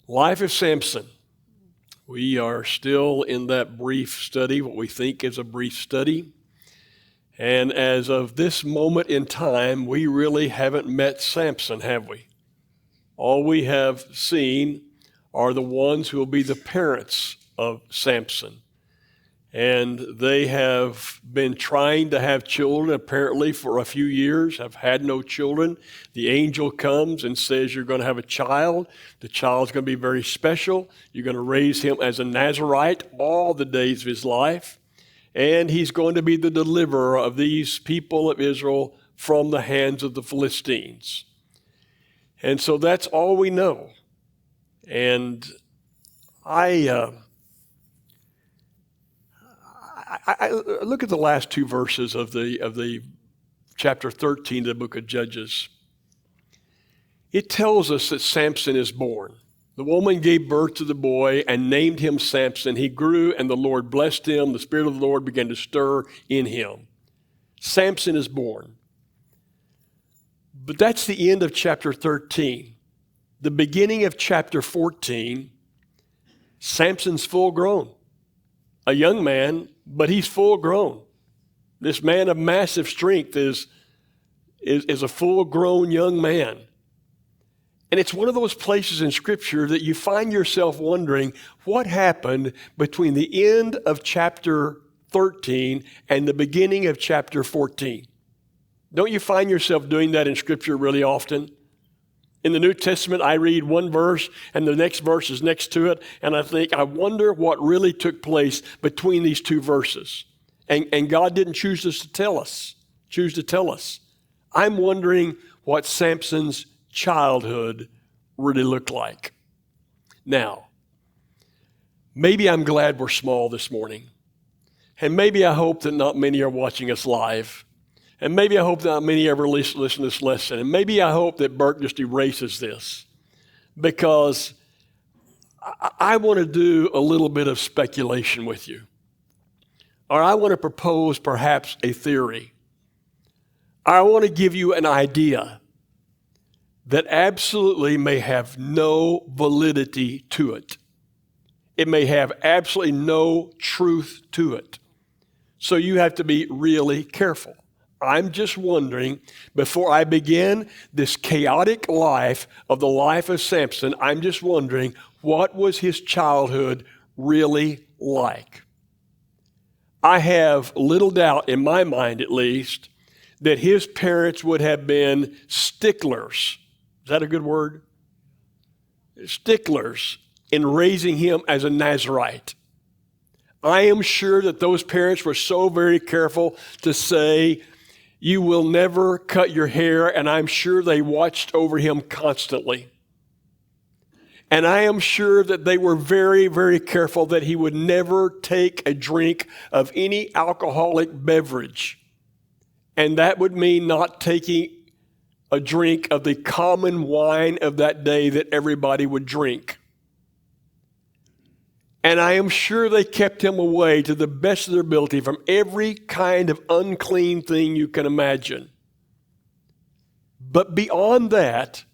Life of Samson. We are still in that brief study, what we think is a brief study. And as of this moment in time, we really haven't met Samson, have we? All we have seen are the ones who will be the parents of Samson. And they have been trying to have children apparently for a few years, have had no children. The angel comes and says, you're going to have a child. The child's going to be very special. You're going to raise him as a Nazarite all the days of his life. And he's going to be the deliverer of these people of Israel from the hands of the Philistines. And so that's all we know. And I look at the last two verses of the chapter 13 of the book of Judges. It tells us that Samson is born. The woman gave birth to the boy and named him Samson. He grew and the Lord blessed him. The Spirit of the Lord began to stir in him. Samson is born. But that's the end of chapter 13. The beginning of chapter 14, Samson's full grown. A young man, but he's full grown. This man of massive strength is a full grown young man. And it's one of those places in Scripture that you find yourself wondering what happened between the end of chapter 13 and the beginning of chapter 14. Don't you find yourself doing that in Scripture really often? In the New Testament, I read one verse and the next verse is next to it, and I think, I wonder what really took place between these two verses. And God didn't choose to tell us. I'm wondering what Samson's childhood really looked like. Now, maybe I'm glad we're small this morning. And maybe I hope that not many are watching us live. And maybe I hope that not many ever listen to this lesson. And maybe I hope that Burke just erases this. Because I want to do a little bit of speculation with you. Or I want to propose perhaps a theory. Or I want to give you an idea that absolutely may have no validity to it. It may have absolutely no truth to it. So you have to be really careful. I'm just wondering, before I begin this chaotic life of the life of Samson, I'm just wondering, what was his childhood really like? I have little doubt, in my mind at least, that his parents would have been sticklers. Is that a good word? Sticklers in raising him as a Nazarite. I am sure that those parents were so very careful to say, you will never cut your hair, and I'm sure they watched over him constantly. And I am sure that they were very, very careful that he would never take a drink of any alcoholic beverage. And that would mean not taking a drink of the common wine of that day that everybody would drink. And I am sure they kept him away to the best of their ability from every kind of unclean thing you can imagine. But beyond that,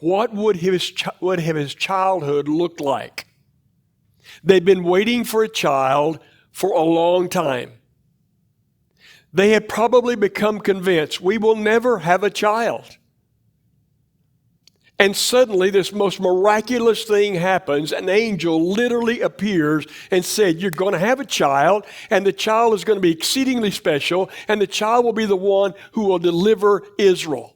what would his childhood look like? They'd been waiting for a child for a long time. They had probably become convinced, we will never have a child. And suddenly this most miraculous thing happens. An angel literally appears and said, you're going to have a child, and the child is going to be exceedingly special, and the child will be the one who will deliver Israel.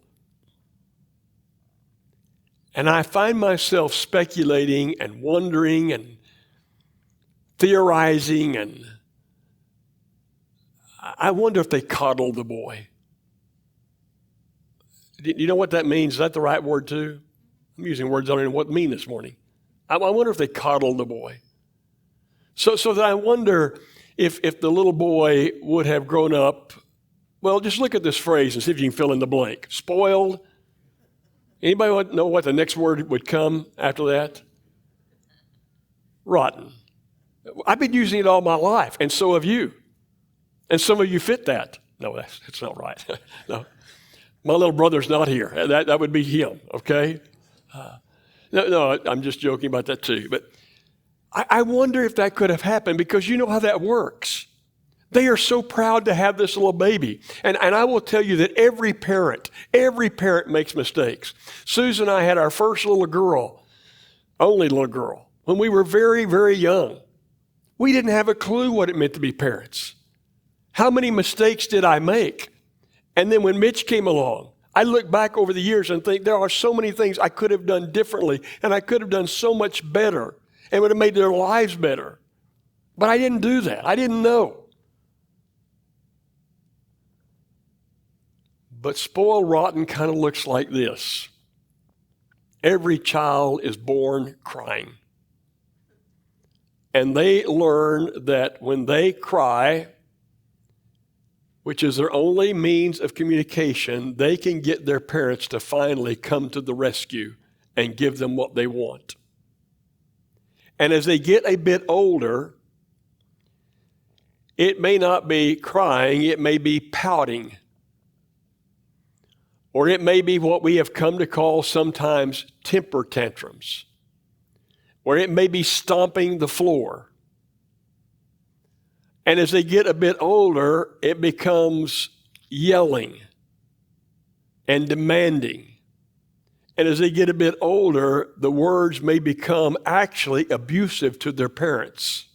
And I find myself speculating and wondering and theorizing, and I wonder if they coddled the boy. Do you know what that means? Is that the right word too? I'm using words I don't even know what mean this morning. I wonder if they coddled the boy. So that I wonder if the little boy would have grown up, well, just look at this phrase and see if you can fill in the blank. Spoiled. Anybody know what the next word would come after that? Rotten. I've been using it all my life, and so have you. And some of you fit that. No, that's not right. No. My little brother's not here. That would be him, okay? No, I'm just joking about that too. But I wonder if that could have happened, because you know how that works. They are so proud to have this little baby. And I will tell you that every parent makes mistakes. Susan and I had our first little girl, only little girl, when we were very, very young. We didn't have a clue what it meant to be parents. How many mistakes did I make? And then when Mitch came along, I look back over the years and think there are so many things I could have done differently, and I could have done so much better and would have made their lives better. But I didn't do that. I didn't know. But spoiled rotten kind of looks like this. Every child is born crying. And they learn that when they cry, which is their only means of communication, they can get their parents to finally come to the rescue and give them what they want. And as they get a bit older, it may not be crying, it may be pouting. Or it may be what we have come to call sometimes temper tantrums, or it may be stomping the floor. And as they get a bit older, it becomes yelling and demanding. And as they get a bit older, the words may become actually abusive to their parents.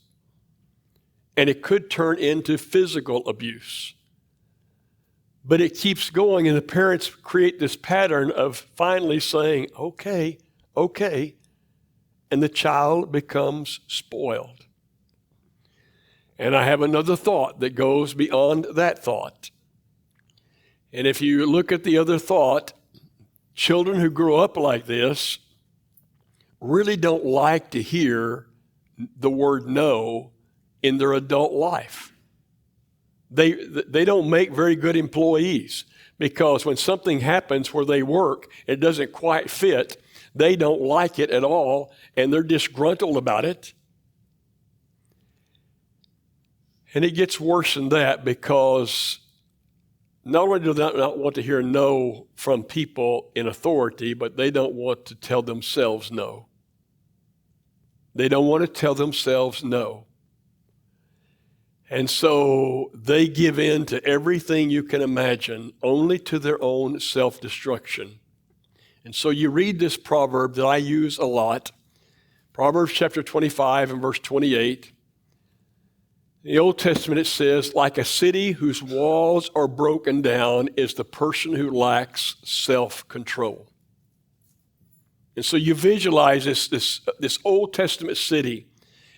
And it could turn into physical abuse. But it keeps going, and the parents create this pattern of finally saying, okay, and the child becomes spoiled. And I have another thought that goes beyond that thought. And if you look at the other thought, children who grow up like this really don't like to hear the word no in their adult life. They don't make very good employees, because when something happens where they work, it doesn't quite fit, they don't like it at all, and they're disgruntled about it. And it gets worse than that, because not only do they not want to hear no from people in authority, but they don't want to tell themselves no. They don't want to tell themselves no. And so they give in to everything you can imagine, only to their own self-destruction. And so you read this proverb that I use a lot, Proverbs chapter 25 and verse 28. In the Old Testament it says, like a city whose walls are broken down is the person who lacks self-control. And so you visualize this Old Testament city.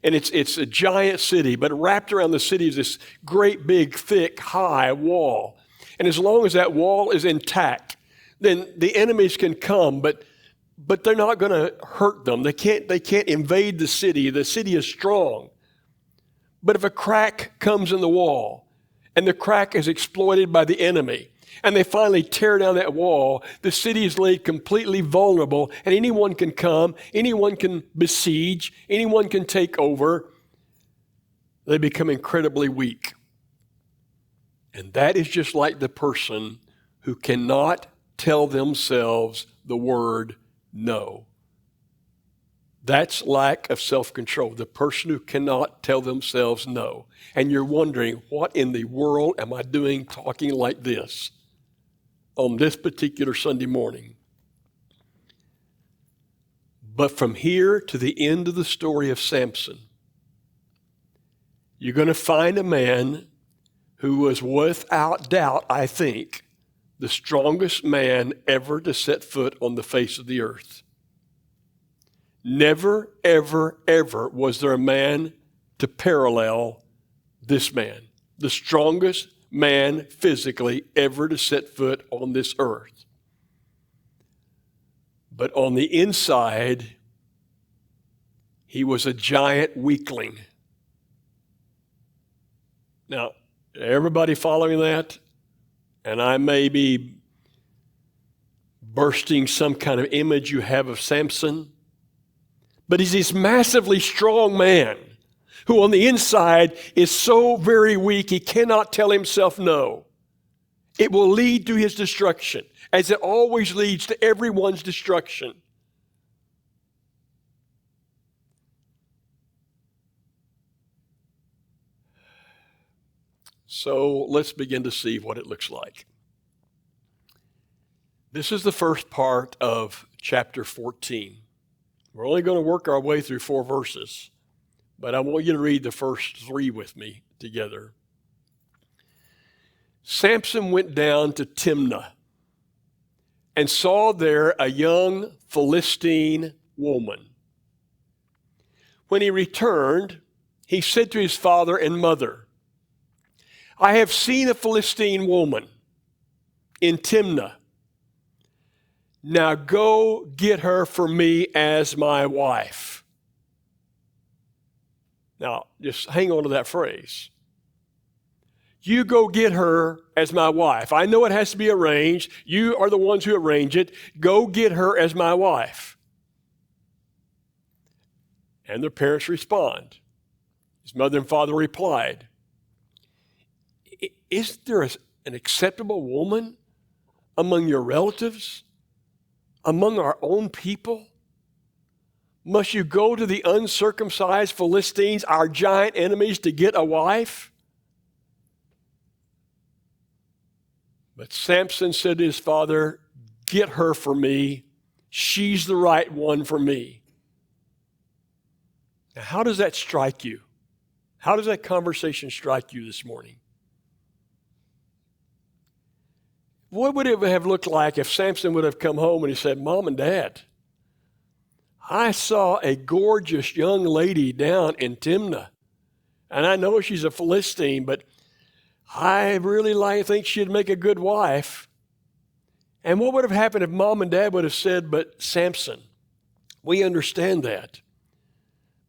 And it's a giant city, but wrapped around the city is this great, big, thick, high wall. And as long as that wall is intact, then the enemies can come, but they're not going to hurt them. They can't invade the city. The city is strong. But if a crack comes in the wall, and the crack is exploited by the enemy, and they finally tear down that wall, the city is laid completely vulnerable, and anyone can come, anyone can besiege, anyone can take over. They become incredibly weak. And that is just like the person who cannot tell themselves the word no. That's lack of self-control, the person who cannot tell themselves no. And you're wondering, what in the world am I doing talking like this on this particular Sunday morning? But from here to the end of the story of Samson, you're going to find a man who was without doubt, I think, the strongest man ever to set foot on the face of the earth. Never, ever, ever was there a man to parallel this man, the strongest man physically ever to set foot on this earth. But on the inside, he was a giant weakling. Now, everybody following that? And I may be bursting some kind of image you have of Samson, but he's this massively strong man who on the inside is so very weak he cannot tell himself no. It will lead to his destruction, as it always leads to everyone's destruction. So let's begin to see what it looks like. This is the first part of chapter 14. We're only going to work our way through 4 verses, but I want you to read the first 3 with me together. Samson went down to Timnah and saw there a young Philistine woman. When he returned, he said to his father and mother, I have seen a Philistine woman in Timnah. Now go get her for me as my wife. Now, just hang on to that phrase. You go get her as my wife. I know it has to be arranged. You are the ones who arrange it. Go get her as my wife. And their parents respond. His mother and father replied, Is there an acceptable woman among your relatives, among our own people? Must you go to the uncircumcised Philistines, our giant enemies, to get a wife? But Samson said to his father, Get her for me. She's the right one for me. Now, how does that strike you? How does that conversation strike you this morning? What would it have looked like if Samson would have come home and he said, Mom and Dad, I saw a gorgeous young lady down in Timnah, and I know she's a Philistine, but I really think she'd make a good wife. And what would have happened if Mom and Dad would have said, But Samson, we understand that,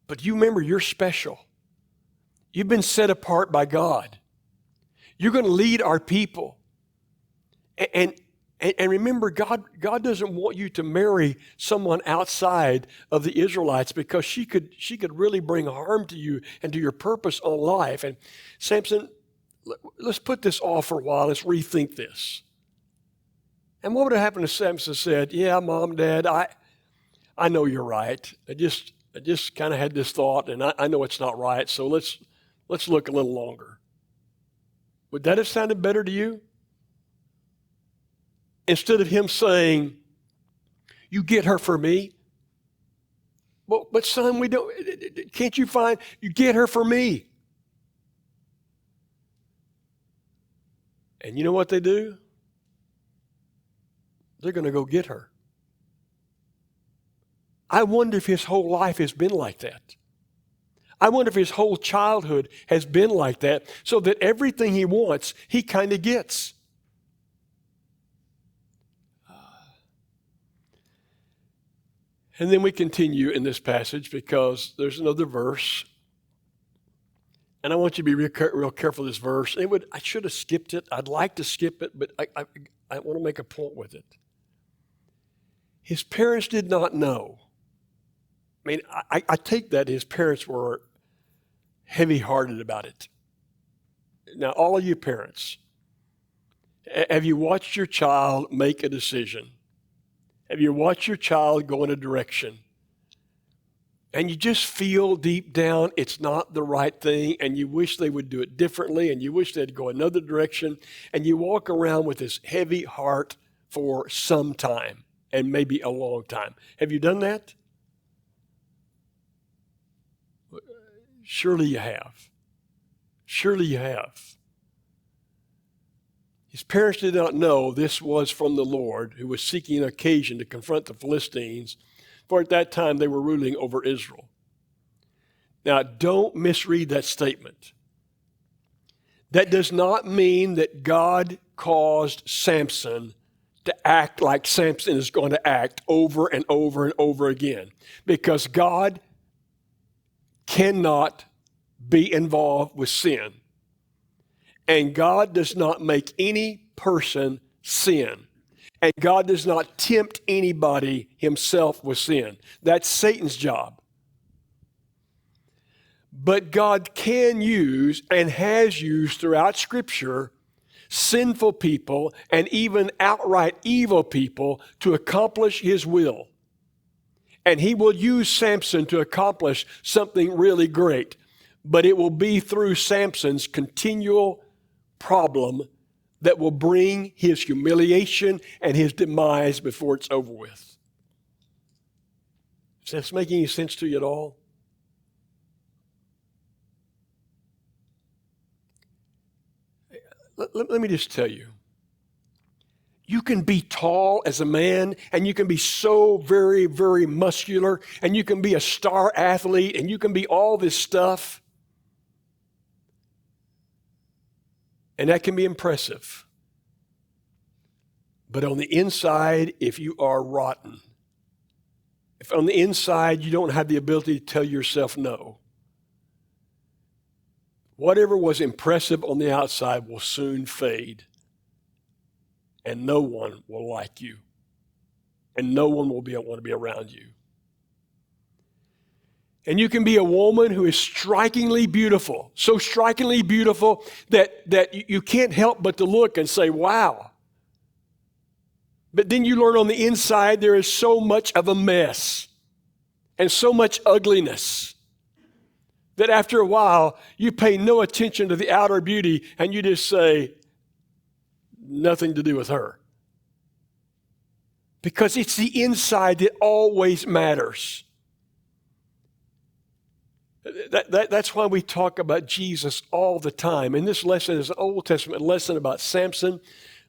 but you remember you're special. You've been set apart by God. You're going to lead our people. And remember, God doesn't want you to marry someone outside of the Israelites because she could really bring harm to you and to your purpose on life. And Samson, let's put this off for a while. Let's rethink this. And what would have happened if Samson said, Yeah, Mom, Dad, I know you're right. I just kind of had this thought, and I know it's not right. So let's look a little longer. Would that have sounded better to you? Instead of him saying, You get her for me. Well, but son, can't you find, you get her for me. And you know what they do? They're going to go get her. I wonder if his whole life has been like that. I wonder if his whole childhood has been like that, so that everything he wants, he kind of gets. And then we continue in this passage because there's another verse. And I want you to be real careful of this verse. I should have skipped it. I'd like to skip it, but I want to make a point with it. His parents did not know. I mean, I take that his parents were heavy-hearted about it. Now, all of you parents, have you watched your child make a decision? Have you watched your child go in a direction and you just feel deep down it's not the right thing and you wish they would do it differently and you wish they'd go another direction and you walk around with this heavy heart for some time and maybe a long time? Have you done that? Surely you have. Surely you have. His parents did not know this was from the Lord, who was seeking an occasion to confront the Philistines, for at that time they were ruling over Israel. Now, don't misread that statement. That does not mean that God caused Samson to act like Samson is going to act over and over and over again, because God cannot be involved with sin. And God does not make any person sin. And God does not tempt anybody himself with sin. That's Satan's job. But God can use and has used throughout Scripture sinful people and even outright evil people to accomplish his will. And he will use Samson to accomplish something really great. But it will be through Samson's continual problem that will bring his humiliation and his demise before it's over with. Is this making any sense to you at all? Let me just tell you. You can be tall as a man, and you can be so very, very muscular, and you can be a star athlete, and you can be all this stuff. And that can be impressive. But on the inside, if you are rotten, if on the inside you don't have the ability to tell yourself no, whatever was impressive on the outside will soon fade. And no one will like you. And no one will want to be around you. And you can be a woman who is strikingly beautiful, so strikingly beautiful that you can't help but to look and say, wow. But then you learn on the inside there is so much of a mess and so much ugliness that after a while you pay no attention to the outer beauty and you just say, nothing to do with her. Because it's the inside that always matters. That's why we talk about Jesus all the time. And this lesson is an Old Testament lesson about Samson,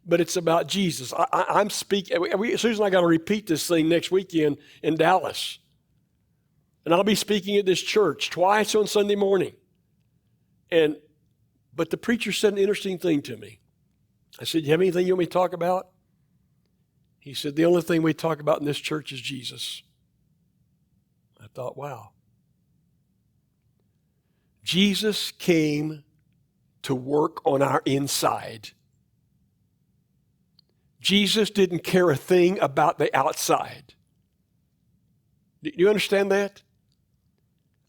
but it's about Jesus. I'm speaking, Susan and I got to repeat this thing next weekend in Dallas. And I'll be speaking at this church twice on Sunday morning. But the preacher said an interesting thing to me. I said, do you have anything you want me to talk about? He said, the only thing we talk about in this church is Jesus. I thought, wow. Jesus came to work on our inside. Jesus didn't care a thing about the outside. Do you understand that?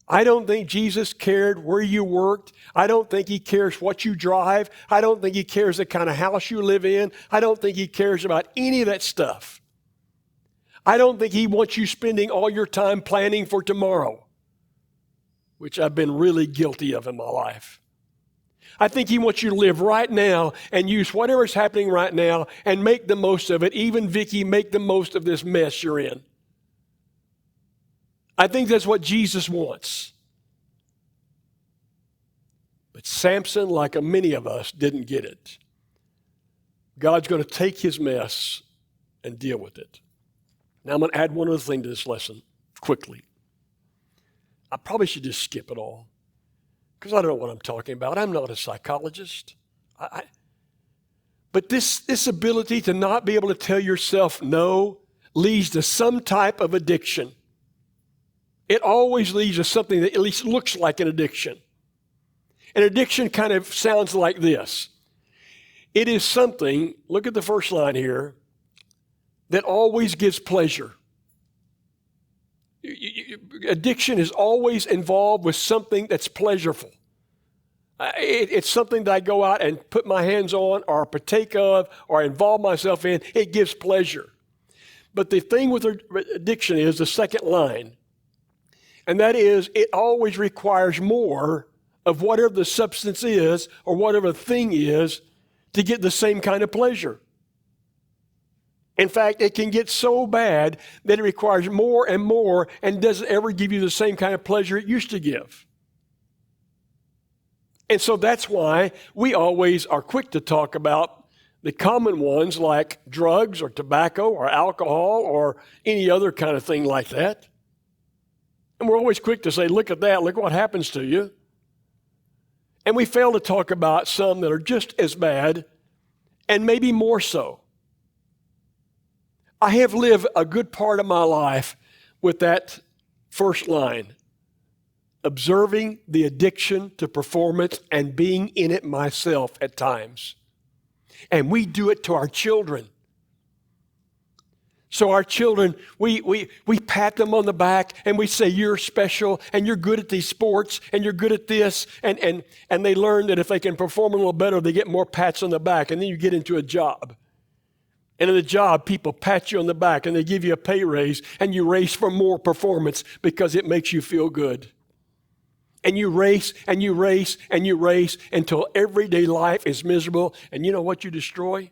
I don't think Jesus cared where you worked. I don't think he cares what you drive. I don't think he cares the kind of house you live in. I don't think he cares about any of that stuff. I don't think he wants you spending all your time planning for tomorrow, which I've been really guilty of in my life. I think he wants you to live right now and use whatever's happening right now and make the most of it. Even Vicky, make the most of this mess you're in. I think that's what Jesus wants. But Samson, like many of us, didn't get it. God's going to take his mess and deal with it. Now I'm going to add one other thing to this lesson quickly. I probably should just skip it all because I don't know what I'm talking about. I'm not a psychologist. But this ability to not be able to tell yourself no leads to some type of addiction. It always leads to something that at least looks like an addiction. An addiction kind of sounds like this. It is something, look at the first line here, that always gives pleasure. Addiction is always involved with something that's pleasurable. It's something that I go out and put my hands on or partake of or involve myself in. It gives pleasure. But the thing with addiction is the second line. And that is, it always requires more of whatever the substance is or whatever the thing is to get the same kind of pleasure. In fact, it can get so bad that it requires more and more and doesn't ever give you the same kind of pleasure it used to give. And so that's why we always are quick to talk about the common ones like drugs or tobacco or alcohol or any other kind of thing like that. And we're always quick to say, look at that, look what happens to you. And we fail to talk about some that are just as bad and maybe more so. I have lived a good part of my life with that first line, observing the addiction to performance and being in it myself at times. And we do it to our children. So our children, we pat them on the back and we say, you're special and you're good at these sports and you're good at this. And they learn that if they can perform a little better, they get more pats on the back. And then you get into a job. And in the job, people pat you on the back and they give you a pay raise and you race for more performance because it makes you feel good. And you race and you race and you race until everyday life is miserable. And you know what you destroy?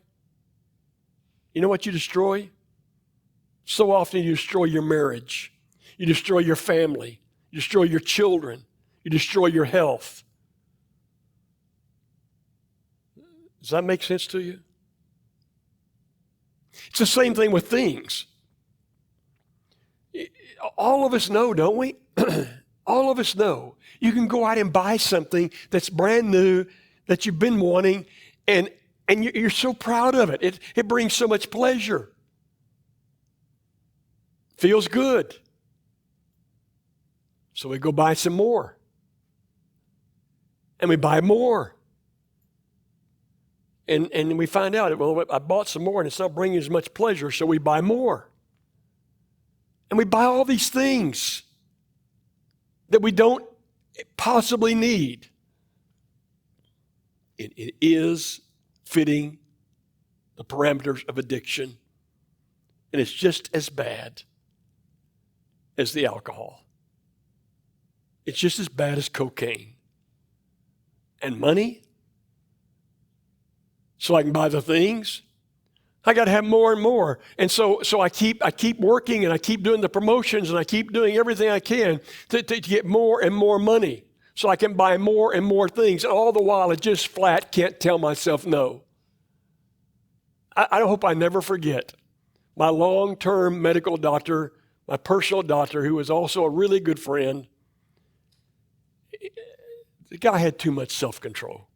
You know what you destroy? So often you destroy your marriage. You destroy your family. You destroy your children. You destroy your health. Does that make sense to you? It's the same thing with things. All of us know, don't we? All of us know. You can go out and buy something that's brand new, that you've been wanting, and you're so proud of it. It brings so much pleasure. Feels good. So we go buy some more. And we buy more. And we find out, well, I bought some more and it's not bringing as much pleasure, so we buy more. And we buy all these things that we don't possibly need. It is fitting the parameters of addiction. And it's just as bad as the alcohol. It's just as bad as cocaine. And money? So I can buy the things. I got to have more and more. And so I keep working and I keep doing the promotions and I keep doing everything I can to get more and more money so I can buy more and more things. And all the while I just flat can't tell myself no. I hope I never forget my long-term medical doctor, my personal doctor, who was also a really good friend. The guy had too much self-control.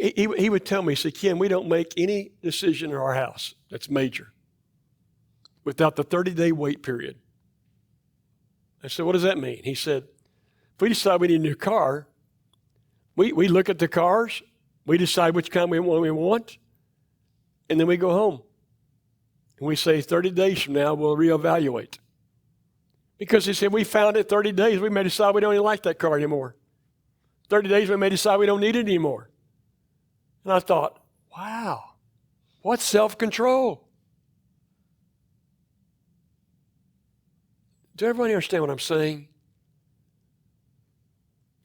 He would tell me, he said, Ken, we don't make any decision in our house that's major without the 30-day wait period. I said, what does that mean? He said, if we decide we need a new car, we look at the cars, we decide which kind we want, and then we go home. And we say 30 days from now, we'll reevaluate. Because he said, we found it 30 days, we may decide we don't even like that car anymore. 30 days, we may decide we don't need it anymore. And I thought, wow, what self-control. Do everybody understand what I'm saying?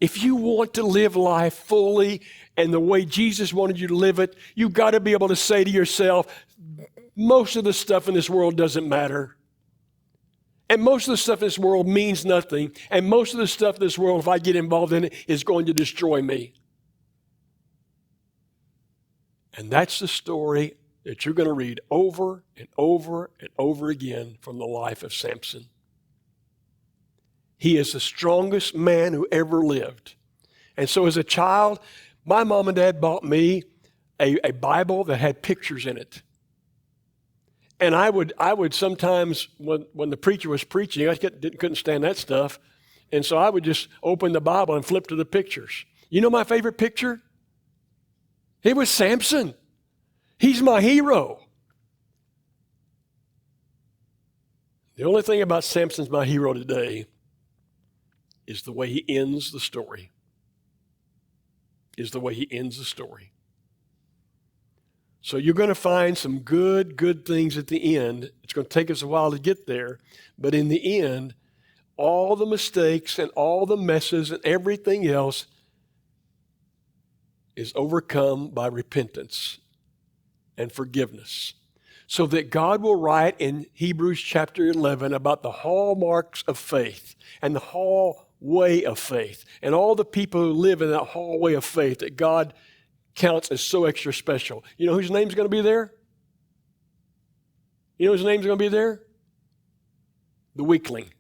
If you want to live life fully and the way Jesus wanted you to live it, you've got to be able to say to yourself, most of the stuff in this world doesn't matter. And most of the stuff in this world means nothing. And most of the stuff in this world, if I get involved in it, is going to destroy me. And that's the story that you're going to read over and over and over again from the life of Samson. He is the strongest man who ever lived. And so as a child, my mom and dad bought me a Bible that had pictures in it. And I would sometimes, when the preacher was preaching, I couldn't stand that stuff. And so I would just open the Bible and flip to the pictures. You know my favorite picture? It was Samson. He's my hero. The only thing about Samson's my hero today is the way he ends the story. So you're going to find some good things at the end. It's going to take us a while to get there. But in the end, all the mistakes and all the messes and everything else is overcome by repentance and forgiveness. So that God will write in Hebrews chapter 11 about the hallmarks of faith and the hallway of faith and all the people who live in that hallway of faith that God counts as so extra special. You know whose name's going to be there? You know whose name's going to be there? The weakling.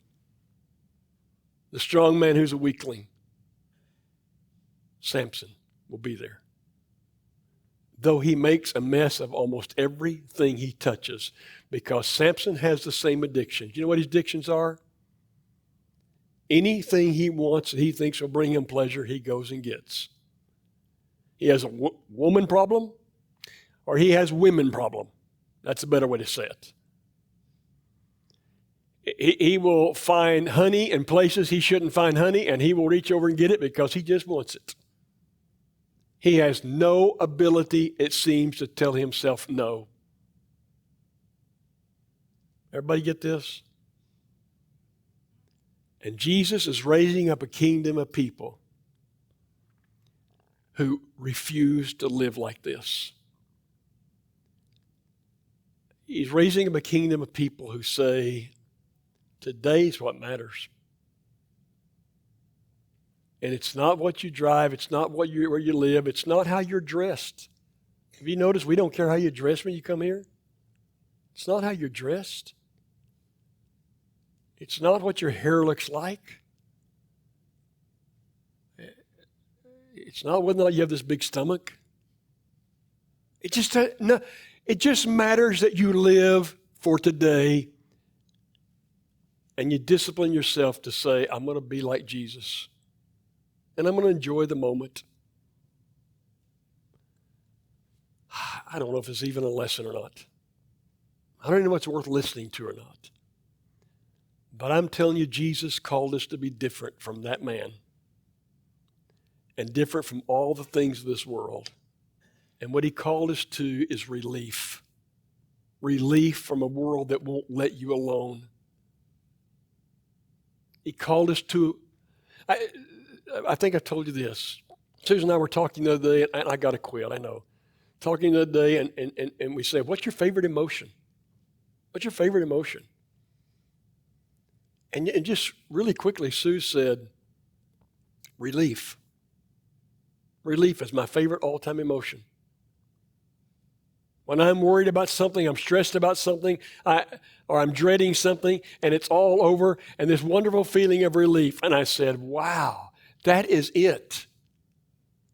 The strong man who's a weakling. Samson will be there. Though he makes a mess of almost everything he touches, because Samson has the same addictions. You know what his addictions are? Anything he wants that he thinks will bring him pleasure, he goes and gets. He has a woman problem, or he has women problem. That's a better way to say it. He will find honey in places he shouldn't find honey, and he will reach over and get it because he just wants it. He has no ability, it seems, to tell himself no. Everybody get this? And Jesus is raising up a kingdom of people who refuse to live like this. He's raising up a kingdom of people who say, today's what matters. And it's not what you drive, it's not where you live, it's not how you're dressed. Have you noticed we don't care how you dress when you come here? It's not how you're dressed. It's not what your hair looks like. It's not whether or not you have this big stomach. It just matters that you live for today and you discipline yourself to say, I'm going to be like Jesus and I'm going to enjoy the moment. I don't know if it's even a lesson or not. I don't even know if it's worth listening to or not. But I'm telling you, Jesus called us to be different from that man and different from all the things of this world. And what he called us to is relief. Relief from a world that won't let you alone. He called us to, I think I told you this. Susan and I were talking the other day, and I got to quit, I know. Talking the other day, and we said, what's your favorite emotion? What's your favorite emotion? And just really quickly, Sue said, relief. Relief is my favorite all-time emotion. When I'm worried about something, I'm stressed about something, or I'm dreading something, and it's all over, and this wonderful feeling of relief. And I said, wow, that is it.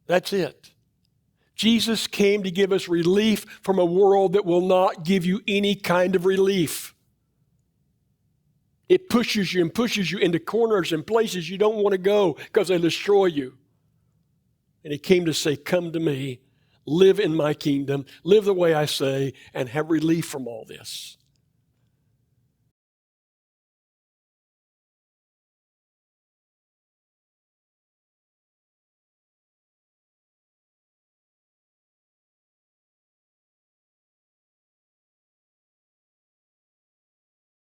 That's it. Jesus came to give us relief from a world that will not give you any kind of relief. It pushes you and pushes you into corners and places you don't want to go because they destroy you. And he came to say, come to me, live in my kingdom, live the way I say, and have relief from all this.